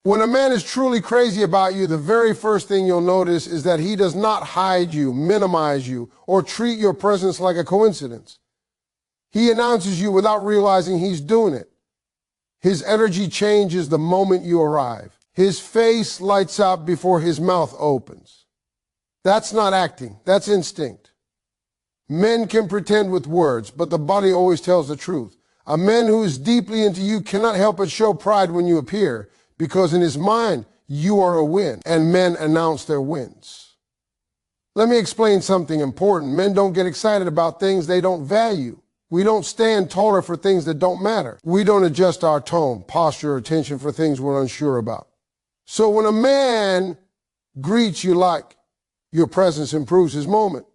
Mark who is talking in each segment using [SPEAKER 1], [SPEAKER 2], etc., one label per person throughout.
[SPEAKER 1] When a man is truly crazy about you, the very first thing you'll notice is that he does not hide you, minimize you, or treat your presence like a coincidence. He announces you without realizing he's doing it. His energy changes the moment you arrive. His face lights up before his mouth opens. That's not acting, that's instinct. Men can pretend with words, but the body always tells the truth. A man who is deeply into you cannot help but show pride when you appear, because in his mind, you are a win, and men announce their wins. Let me explain something important. Men don't get excited about things they don't value. We don't stand taller for things that don't matter. We don't adjust our tone, posture, or attention for things we're unsure about. So when a man greets you like your presence improves his moment,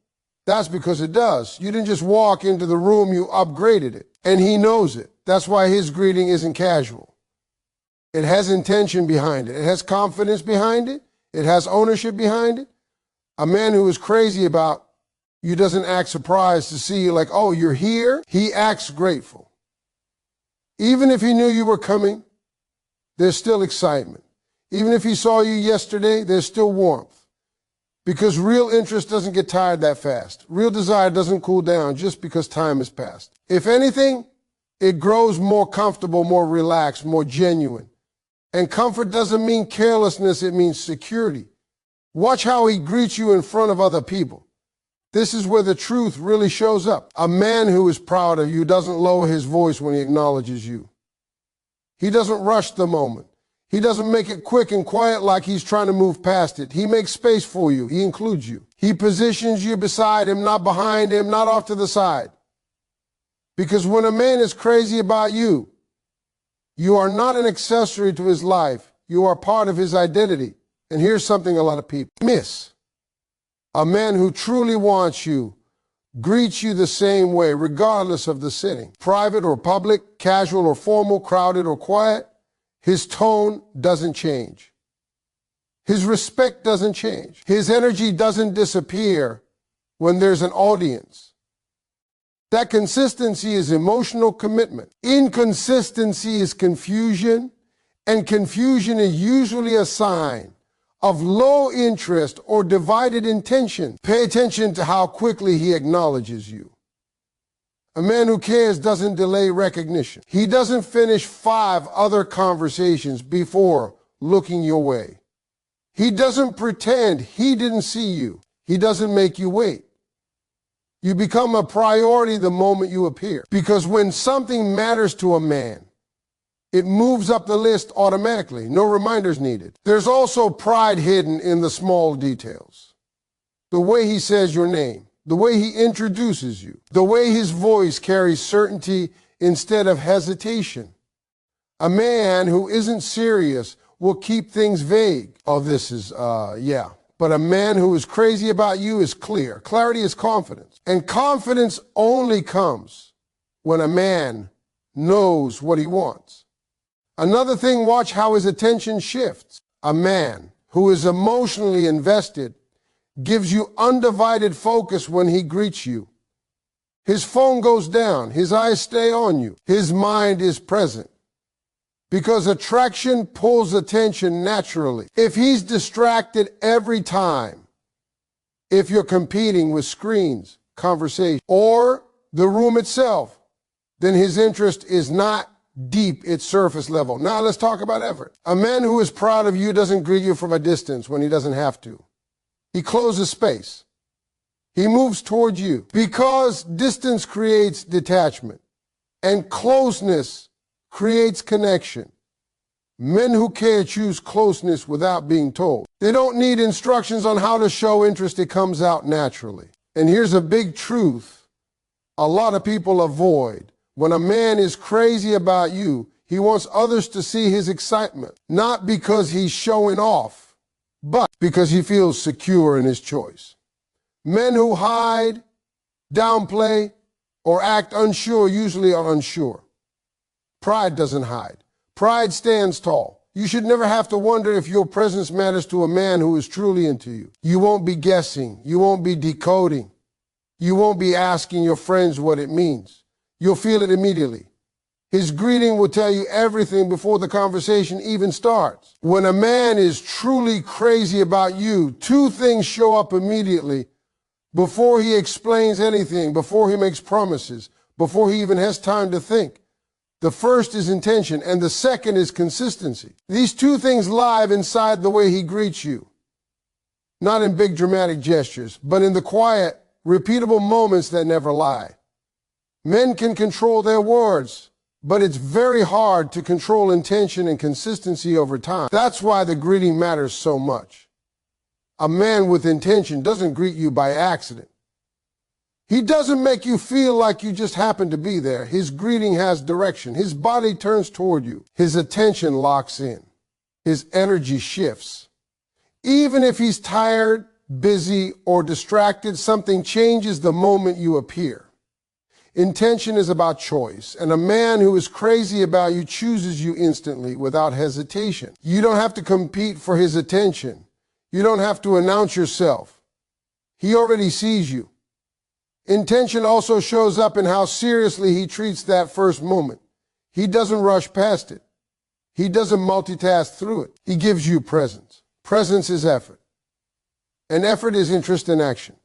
[SPEAKER 1] that's because it does. You didn't just walk into the room, you upgraded it. And he knows it. That's why his greeting isn't casual. It has intention behind it. It has confidence behind it. It has ownership behind it. A man who is crazy about you doesn't act surprised to see you like, oh, you're here. He acts grateful. Even if he knew you were coming, there's still excitement. Even if he saw you yesterday, there's still warmth. Because real interest doesn't get tired that fast. Real desire doesn't cool down just because time has passed. If anything, it grows more comfortable, more relaxed, more genuine. And comfort doesn't mean carelessness, it means security. Watch how he greets you in front of other people. This is where the truth really shows up. A man who is proud of you doesn't lower his voice when he acknowledges you. He doesn't rush the moment. He doesn't make it quick and quiet like he's trying to move past it. He makes space for you. He includes you. He positions you beside him, not behind him, not off to the side. Because when a man is crazy about you, you are not an accessory to his life. You are part of his identity. And here's something a lot of people miss. A man who truly wants you greets you the same way, regardless of the setting. Private or public, casual or formal, crowded or quiet, his tone doesn't change. His respect doesn't change. His energy doesn't disappear when there's an audience. That consistency is emotional commitment. Inconsistency is confusion, and confusion is usually a sign of low interest or divided intention. Pay attention to how quickly he acknowledges you. A man who cares doesn't delay recognition. He doesn't finish 5 other conversations before looking your way. He doesn't pretend he didn't see you. He doesn't make you wait. You become a priority the moment you appear. Because when something matters to a man, it moves up the list automatically. No reminders needed. There's also pride hidden in the small details. The way he says your name, the way he introduces you, the way his voice carries certainty instead of hesitation. A man who isn't serious will keep things vague. Oh, this is, yeah. But a man who is crazy about you is clear. Clarity is confidence. And confidence only comes when a man knows what he wants. Another thing, watch how his attention shifts. A man who is emotionally invested gives you undivided focus when he greets you. His phone goes down. His eyes stay on you. His mind is present. Because attraction pulls attention naturally. If he's distracted every time, if you're competing with screens, conversation, or the room itself, then his interest is not deep, it's surface level. Now let's talk about effort. A man who is proud of you doesn't greet you from a distance when he doesn't have to. He closes space. He moves towards you because distance creates detachment and closeness creates connection. Men who care choose closeness without being told. They don't need instructions on how to show interest. It comes out naturally. And here's a big truth a lot of people avoid. When a man is crazy about you, he wants others to see his excitement, not because he's showing off, but because he feels secure in his choice. Men who hide, downplay, or act unsure usually are unsure. Pride doesn't hide. Pride stands tall. You should never have to wonder if your presence matters to a man who is truly into you. You won't be guessing. You won't be decoding. You won't be asking your friends what it means. You'll feel it immediately. His greeting will tell you everything before the conversation even starts. When a man is truly crazy about you, two things show up immediately before he explains anything, before he makes promises, before he even has time to think. The first is intention, and the second is consistency. These two things live inside the way he greets you. Not in big dramatic gestures, but in the quiet, repeatable moments that never lie. Men can control their words, but it's very hard to control intention and consistency over time. That's why the greeting matters so much. A man with intention doesn't greet you by accident. He doesn't make you feel like you just happen to be there. His greeting has direction. His body turns toward you. His attention locks in. His energy shifts. Even if he's tired, busy, or distracted, something changes the moment you appear. Intention is about choice, and a man who is crazy about you chooses you instantly without hesitation. You don't have to compete for his attention. You don't have to announce yourself. He already sees you. Intention also shows up in how seriously he treats that first moment. He doesn't rush past it. He doesn't multitask through it. He gives you presence. Presence is effort. And effort is interest in action.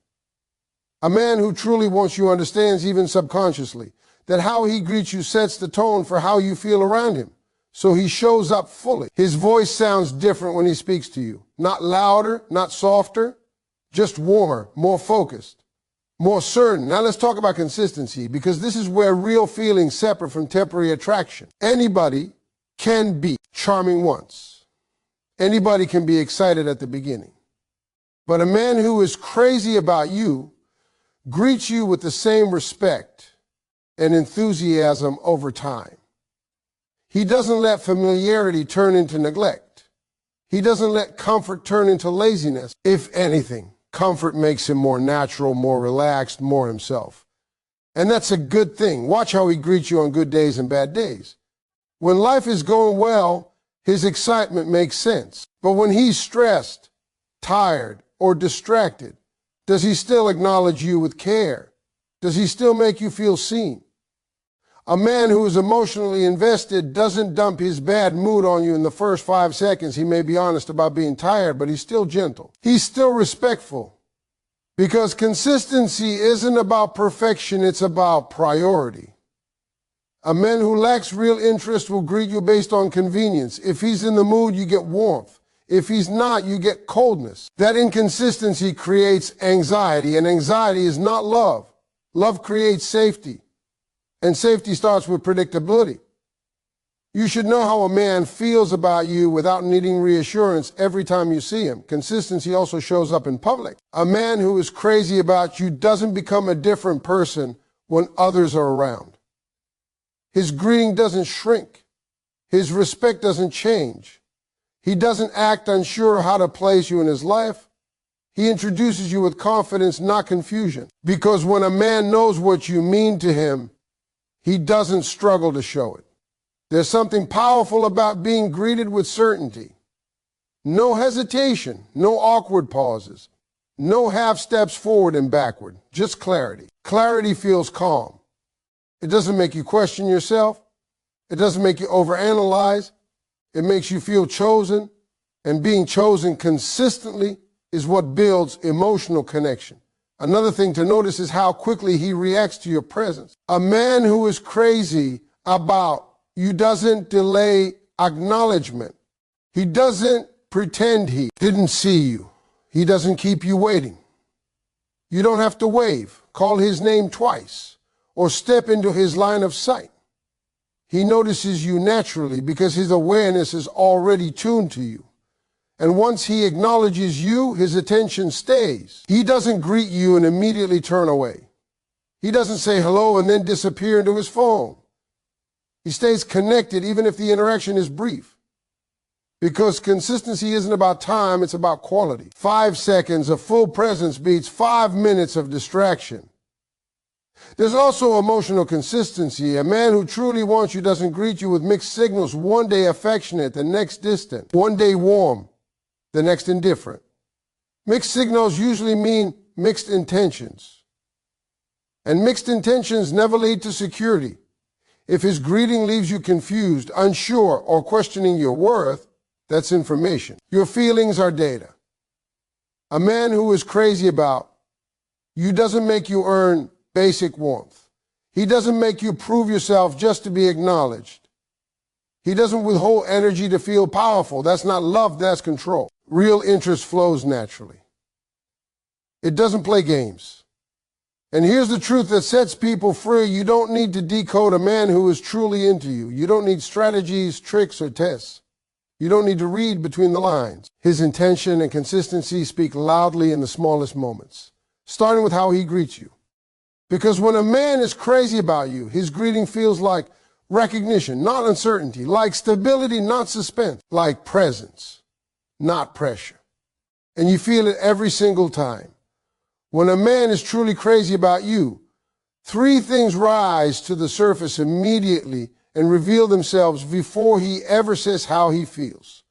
[SPEAKER 1] A man who truly wants you understands, even subconsciously, that how he greets you sets the tone for how you feel around him. So he shows up fully. His voice sounds different when he speaks to you. Not louder, not softer, just warmer, more focused, more certain. Now let's talk about consistency, because this is where real feelings separate from temporary attraction. Anybody can be charming once. Anybody can be excited at the beginning. But a man who is crazy about you greets you with the same respect and enthusiasm over time. He doesn't let familiarity turn into neglect. He doesn't let comfort turn into laziness. If anything, comfort makes him more natural, more relaxed, more himself. And that's a good thing. Watch how he greets you on good days and bad days. When life is going well, his excitement makes sense. But when he's stressed, tired, or distracted, does he still acknowledge you with care? Does he still make you feel seen? A man who is emotionally invested doesn't dump his bad mood on you in the first 5 seconds. He may be honest about being tired, but he's still gentle. He's still respectful. Because consistency isn't about perfection, it's about priority. A man who lacks real interest will greet you based on convenience. If he's in the mood, you get warmth. If he's not, you get coldness. That inconsistency creates anxiety, and anxiety is not love. Love creates safety, and safety starts with predictability. You should know how a man feels about you without needing reassurance every time you see him. Consistency also shows up in public. A man who is crazy about you doesn't become a different person when others are around. His greeting doesn't shrink. His respect doesn't change. He doesn't act unsure how to place you in his life. He introduces you with confidence, not confusion. Because when a man knows what you mean to him, he doesn't struggle to show it. There's something powerful about being greeted with certainty. No hesitation, no awkward pauses, no half steps forward and backward, just clarity. Clarity feels calm. It doesn't make you question yourself. It doesn't make you overanalyze. It makes you feel chosen, and being chosen consistently is what builds emotional connection. Another thing to notice is how quickly he reacts to your presence. A man who is crazy about you doesn't delay acknowledgement. He doesn't pretend he didn't see you. He doesn't keep you waiting. You don't have to wave, call his name twice, or step into his line of sight. He notices you naturally because his awareness is already tuned to you. And once he acknowledges you, his attention stays. He doesn't greet you and immediately turn away. He doesn't say hello and then disappear into his phone. He stays connected even if the interaction is brief. Because consistency isn't about time, it's about quality. 5 seconds of full presence beats 5 minutes of distraction. There's also emotional consistency. A man who truly wants you doesn't greet you with mixed signals. One day affectionate, the next distant. One day warm, the next indifferent. Mixed signals usually mean mixed intentions. And mixed intentions never lead to security. If his greeting leaves you confused, unsure, or questioning your worth, that's information. Your feelings are data. A man who is crazy about you doesn't make you earn basic warmth. He doesn't make you prove yourself just to be acknowledged. He doesn't withhold energy to feel powerful. That's not love, that's control. Real interest flows naturally. It doesn't play games. And here's the truth that sets people free. You don't need to decode a man who is truly into you. You don't need strategies, tricks, or tests. You don't need to read between the lines. His intention and consistency speak loudly in the smallest moments, starting with how he greets you. Because when a man is crazy about you, his greeting feels like recognition, not uncertainty, like stability, not suspense, like presence, not pressure. And you feel it every single time. When a man is truly crazy about you, three things rise to the surface immediately and reveal themselves before he ever says how he feels.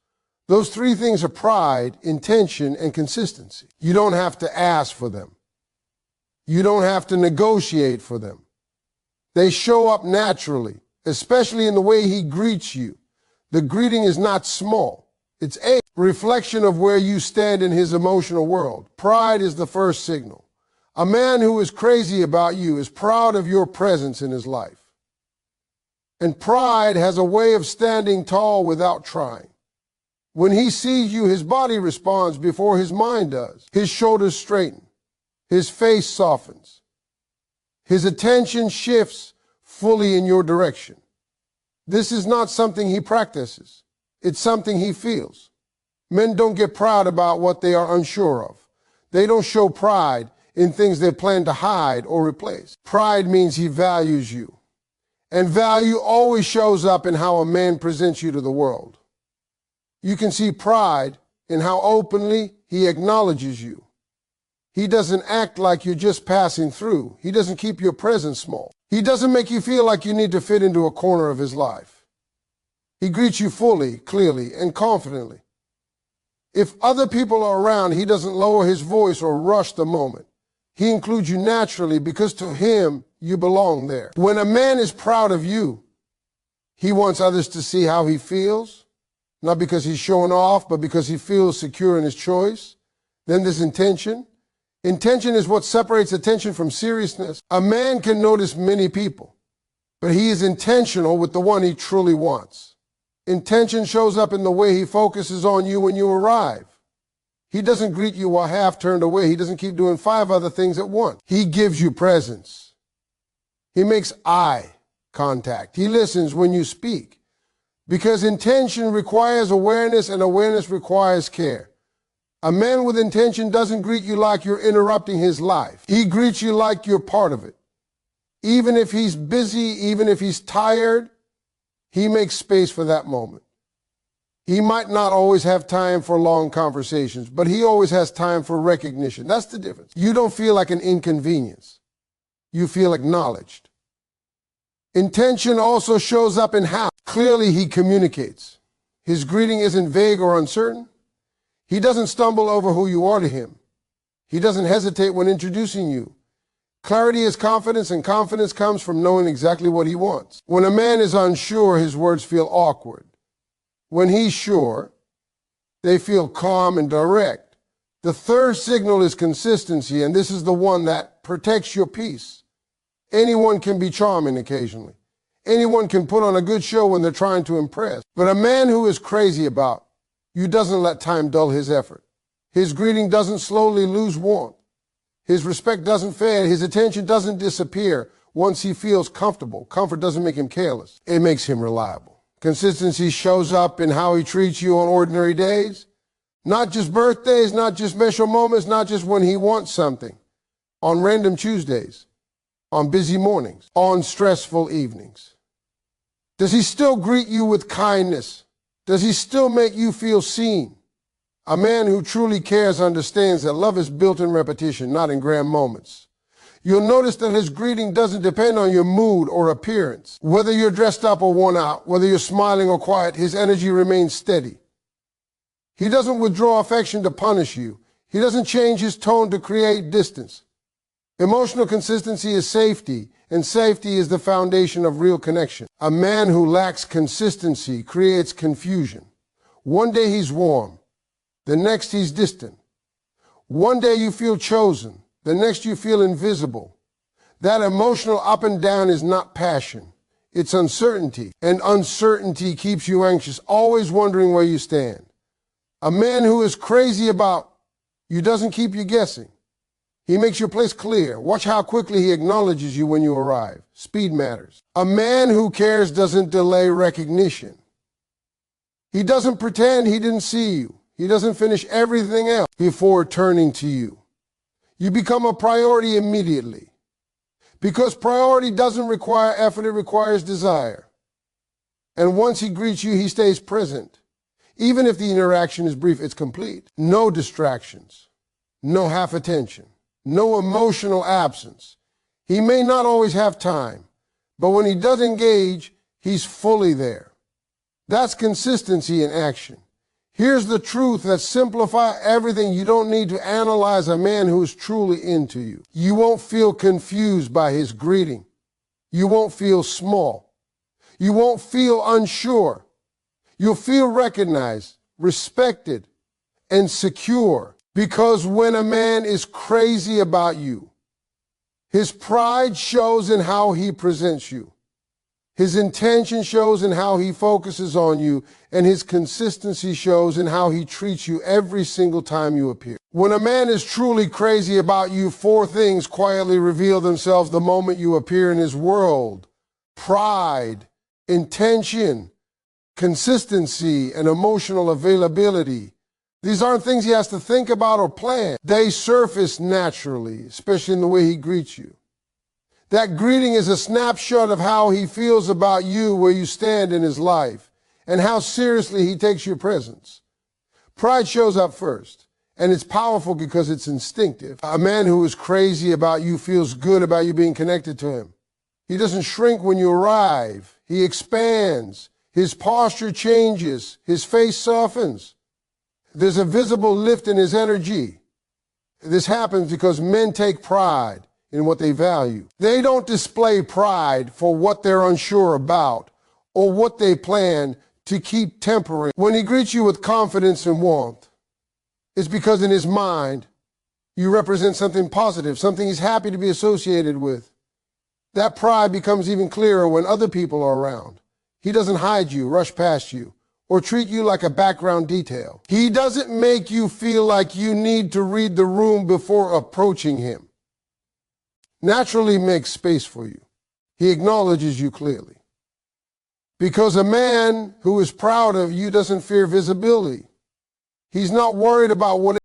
[SPEAKER 1] Those three things are pride, intention, and consistency. You don't have to ask for them. You don't have to negotiate for them. They show up naturally, especially in the way he greets you. The greeting is not small. It's a reflection of where you stand in his emotional world. Pride is the first signal. A man who is crazy about you is proud of your presence in his life. And pride has a way of standing tall without trying. When he sees you, his body responds before his mind does. His shoulders straighten. His face softens. His attention shifts fully in your direction. This is not something he practices. It's something he feels. Men don't get proud about what they are unsure of. They don't show pride in things they plan to hide or replace. Pride means he values you. And value always shows up in how a man presents you to the world. You can see pride in how openly he acknowledges you. He doesn't act like you're just passing through. He doesn't keep your presence small. He doesn't make you feel like you need to fit into a corner of his life. He greets you fully, clearly, and confidently. If other people are around, he doesn't lower his voice or rush the moment. He includes you naturally because to him, you belong there. When a man is proud of you, he wants others to see how he feels, not because he's showing off, but because he feels secure in his choice. Then there's intention. Intention is what separates attention from seriousness. A man can notice many people, but he is intentional with the one he truly wants. Intention shows up in the way he focuses on you when you arrive. He doesn't greet you while half turned away. He doesn't keep doing 5 other things at once. He gives you presence. He makes eye contact. He listens when you speak. Because intention requires awareness and awareness requires care. A man with intention doesn't greet you like you're interrupting his life. He greets you like you're part of it. Even if he's busy, even if he's tired, he makes space for that moment. He might not always have time for long conversations, but he always has time for recognition. That's the difference. You don't feel like an inconvenience. You feel acknowledged. Intention also shows up in how clearly he communicates. His greeting isn't vague or uncertain. He doesn't stumble over who you are to him. He doesn't hesitate when introducing you. Clarity is confidence, and confidence comes from knowing exactly what he wants. When a man is unsure, his words feel awkward. When he's sure, they feel calm and direct. The third signal is consistency, and this is the one that protects your peace. Anyone can be charming occasionally. Anyone can put on a good show when they're trying to impress. But a man who is crazy about you doesn't let time dull his effort. His greeting doesn't slowly lose warmth. His respect doesn't fade. His attention doesn't disappear once he feels comfortable. Comfort doesn't make him careless. It makes him reliable. Consistency shows up in how he treats you on ordinary days. Not just birthdays, not just special moments, not just when he wants something. On random Tuesdays, on busy mornings, on stressful evenings. Does he still greet you with kindness? Does he still make you feel seen? A man who truly cares understands that love is built in repetition, not in grand moments. You'll notice that his greeting doesn't depend on your mood or appearance. Whether you're dressed up or worn out, whether you're smiling or quiet, his energy remains steady. He doesn't withdraw affection to punish you. He doesn't change his tone to create distance. Emotional consistency is safety, and safety is the foundation of real connection. A man who lacks consistency creates confusion. One day he's warm, the next he's distant. One day you feel chosen, the next you feel invisible. That emotional up and down is not passion, it's uncertainty. And uncertainty keeps you anxious, always wondering where you stand. A man who is crazy about you doesn't keep you guessing. He makes your place clear. Watch how quickly he acknowledges you when you arrive. Speed matters. A man who cares doesn't delay recognition. He doesn't pretend he didn't see you. He doesn't finish everything else before turning to you. You become a priority immediately. Because priority doesn't require effort, it requires desire. And once he greets you, he stays present. Even if the interaction is brief, it's complete. No distractions, no half attention, no emotional absence. He may not always have time, but when he does engage, he's fully there. That's consistency in action. Here's the truth that simplifies everything. You don't need to analyze a man who is truly into you. You won't feel confused by his greeting. You won't feel small. You won't feel unsure. You'll feel recognized, respected, and secure. Because when a man is crazy about you, his pride shows in how he presents you. His intention shows in how he focuses on you, and his consistency shows in how he treats you every single time you appear. When a man is truly crazy about you, 4 things quietly reveal themselves the moment you appear in his world: pride, intention, consistency, and emotional availability. These aren't things he has to think about or plan. They surface naturally, especially in the way he greets you. That greeting is a snapshot of how he feels about you, where you stand in his life, and how seriously he takes your presence. Pride shows up first, and it's powerful because it's instinctive. A man who is crazy about you feels good about you being connected to him. He doesn't shrink when you arrive. He expands. His posture changes. His face softens. There's a visible lift in his energy. This happens because men take pride in what they value. They don't display pride for what they're unsure about or what they plan to keep tempering. When he greets you with confidence and warmth, it's because in his mind, you represent something positive, something he's happy to be associated with. That pride becomes even clearer when other people are around. He doesn't hide you, rush past you, or treat you like a background detail. He doesn't make you feel like you need to read the room before approaching him. Naturally makes space for you. He acknowledges you clearly. Because a man who is proud of you doesn't fear visibility. He's not worried about what